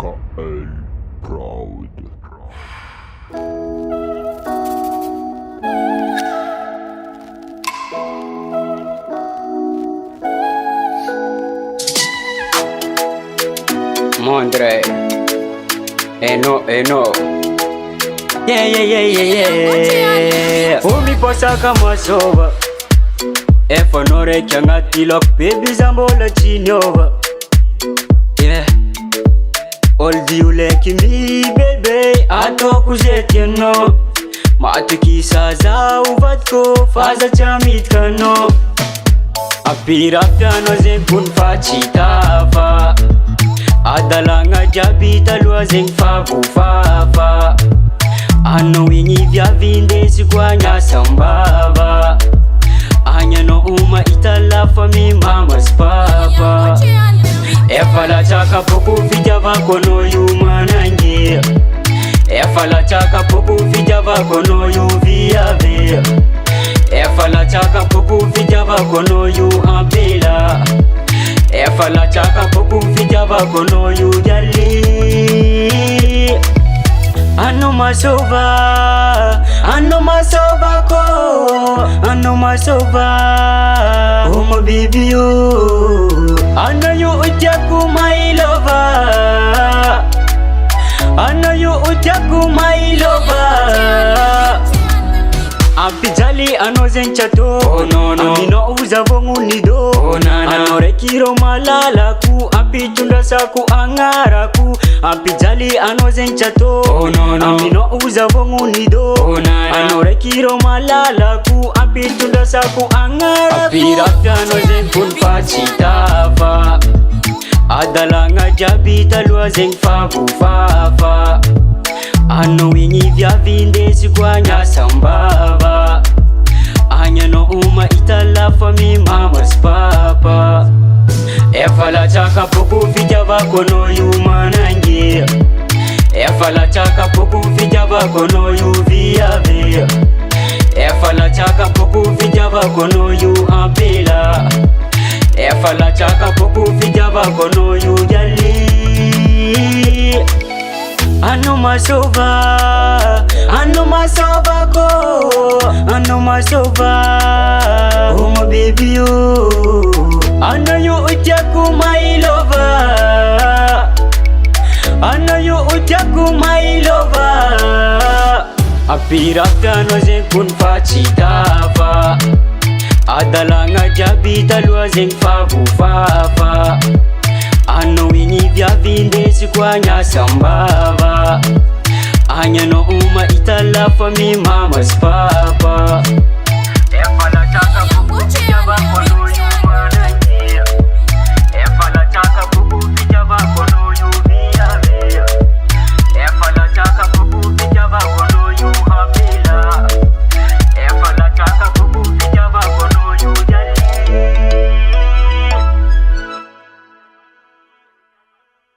KL Proud. Monde, eno. Yeah. Umi posa kama soba. Efonore kyanga tilok baby zambola chinyova. Yeah. All you like me baby atoku jeteno. Matuki saza uvatko faza chamit kano. Apira piano zenkun fachitava. Adalanga jabita lua zeng fafa. Ano wingi vya vinde sikwanya sambava. Anya no uma itala fami mama's papa. Efala chaka poku vijava kono yu manange. Efala chaka poku vijava kono yu viave. Efala chaka poku vijava kono yu ampela. Efala chaka poku vijava kono yu jali. Ano masova ko. Ano masova. Oh my baby you. Ano you ujaku my lover. Ano you ujaku my lover. Apijali ano zenchato. Oh no. Amino uza vongu nido. Oh nana. Ano rekiro malala ku. Apitunda saku angara ku. Apijali ano zenchato. Oh no. Amino uza vongu nido. Oh nana. Ano rekiro malala ku. Apitunda saku angara ku. Apirapya ano zenkun pachitava. Adalanga jabita lua zeng fafa. Ano wingi vya vinde sikwanya sambava. Anya no uma itala fami mama's papa. Efala chaka poku vijava kono yu manange. Efala chaka poku vijava kono yu viave. Efala chaka poku vijava kono yu ampela. Efala chaka poku vijava kono yu jali. Ano masova ko. Ano masova. Oh my baby you. Ano you ujaku my lover. Ano you ujaku my lover. Apira piano zenkun fachitava. Adalanga jabita lua zeng fafa. Ano wingi vya vinde sikwanya sambava. Anya no uma itala fami mama's papa.